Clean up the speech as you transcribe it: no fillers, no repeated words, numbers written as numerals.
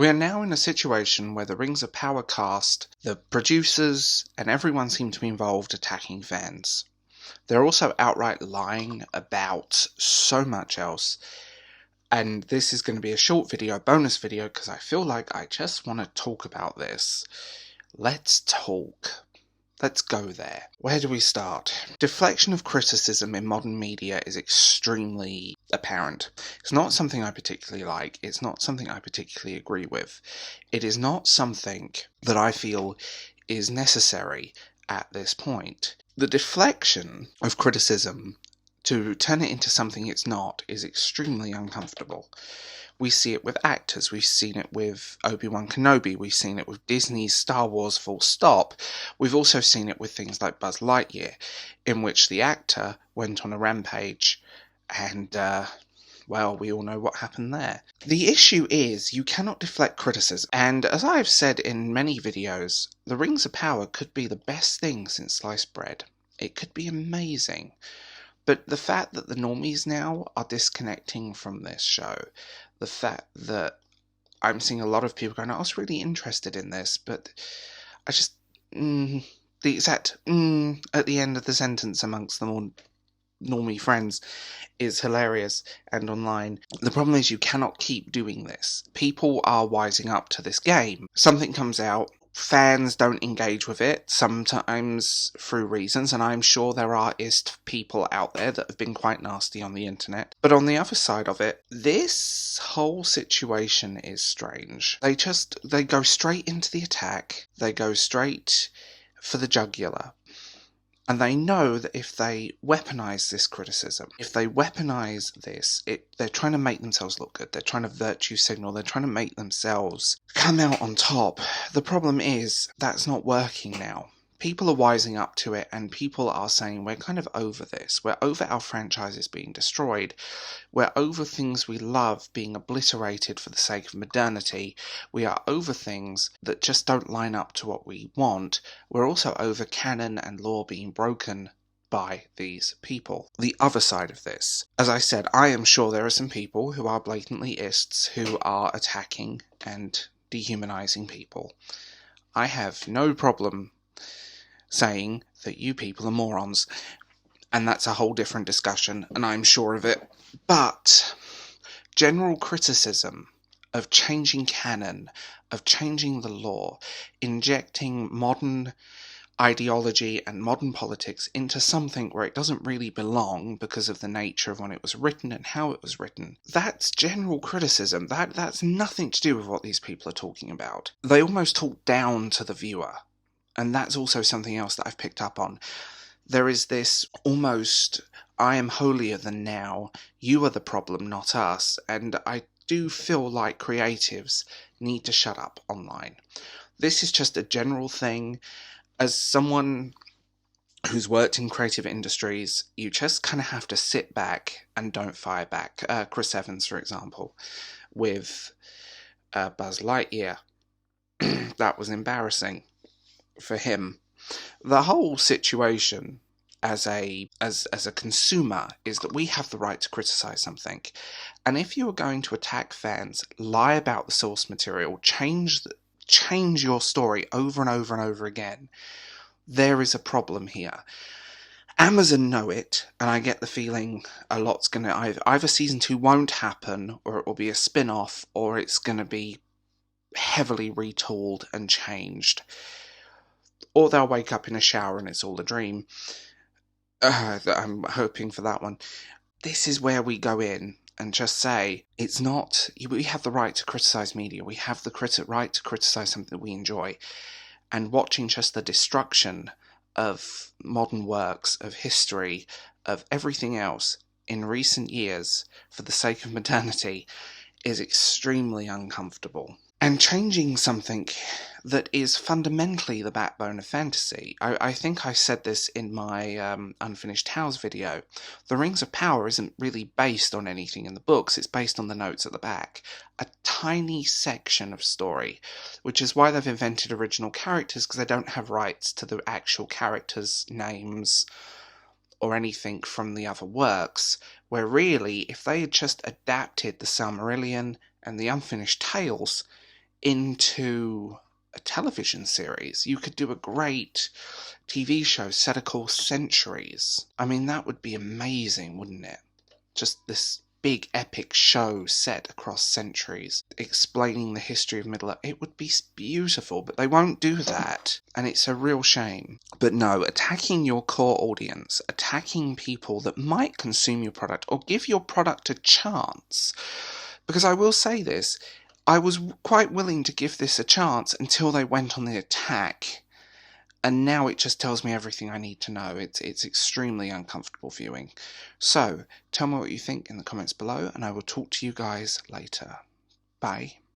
We are now in a situation where the Rings of Power cast, the producers, and everyone seem to be involved attacking fans. They're also outright lying about so much else. And this is going to be a short video, bonus video, because I feel like I just want to talk about this. Let's talk. Let's go there. Where do we start? Deflection of criticism in modern media is extremely apparent. It's not something I particularly like. It's not something I particularly agree with. It is not something that I feel is necessary at this point. The deflection of criticism to turn it into something it's not is extremely uncomfortable. We see it with actors, we've seen it with Obi-Wan Kenobi, we've seen it with Disney's Star Wars full stop, we've also seen it with things like Buzz Lightyear, in which the actor went on a rampage, and, well, we all know what happened there. The issue is, you cannot deflect criticism, and as I've said in many videos, the Rings of Power could be the best thing since sliced bread. It could be amazing. But the fact that the normies now are disconnecting from this show, the fact that I'm seeing a lot of people going, I was really interested in this, but I just, the exact at the end of the sentence amongst the more normie friends is hilarious and online. The problem is you cannot keep doing this. People are wising up to this game. Something comes out, fans don't engage with it, sometimes through reasons, and I'm sure there are people out there that have been quite nasty on the internet. But on the other side of it, this whole situation is strange. They go straight into the attack, they go straight for the jugular. And they know that if they weaponize this criticism, if they weaponize this, they're trying to make themselves look good. They're trying to virtue signal. They're trying to make themselves come out on top. The problem is that's not working now. People are wising up to it, and people are saying, we're kind of over this. We're over our franchises being destroyed. We're over things we love being obliterated for the sake of modernity. We are over things that just don't line up to what we want. We're also over canon and lore being broken by these people. The other side of this, as I said, I am sure there are some people who are blatantly ists who are attacking and dehumanizing people. I have no problem saying that you people are morons, and that's a whole different discussion, and I'm sure of it. But general criticism of changing canon, of changing the law, injecting modern ideology and modern politics into something where it doesn't really belong because of the nature of when it was written and how it was written, that's general criticism. That's nothing to do with what these people are talking about. They almost talk down to the viewer. And that's also something else that I've picked up on. There is this almost, I am holier than now, you are the problem, not us. And I do feel like creatives need to shut up online. This is just a general thing. As someone who's worked in creative industries, you just kind of have to sit back and don't fire back. Chris Evans, for example, with Buzz Lightyear. That was embarrassing for him. The whole situation as a consumer is that we have the right to criticize something, and if you are going to attack fans, lie about the source material, change your story over and over and over again, there is a problem here. Amazon know it, and I get the feeling a lot's gonna either season 2 won't happen, or it will be a spin-off, or it's gonna be heavily retooled and changed. Or they'll wake up in a shower and it's all a dream. I'm hoping for that one. This is where we go in and just say, it's not, we have the right to criticize media. We have the right to criticize something that we enjoy. And watching just the destruction of modern works, of history, of everything else in recent years for the sake of modernity is extremely uncomfortable. And changing something that is fundamentally the backbone of fantasy. I think I said this in my Unfinished Tales video. The Rings of Power isn't really based on anything in the books, it's based on the notes at the back. A tiny section of story, which is why they've invented original characters, because they don't have rights to the actual characters' names or anything from the other works, where really, if they had just adapted the Silmarillion and the Unfinished Tales into a television series. You could do a great TV show set across centuries. I mean, that would be amazing, wouldn't it? Just this big epic show set across centuries, explaining the history of Middle Earth. It would be beautiful, but they won't do that, and it's a real shame. But no, attacking your core audience, attacking people that might consume your product or give your product a chance. Because I will say this, I was quite willing to give this a chance until they went on the attack. And now it just tells me everything I need to know. It's extremely uncomfortable viewing. So, tell me what you think in the comments below, and I will talk to you guys later. Bye.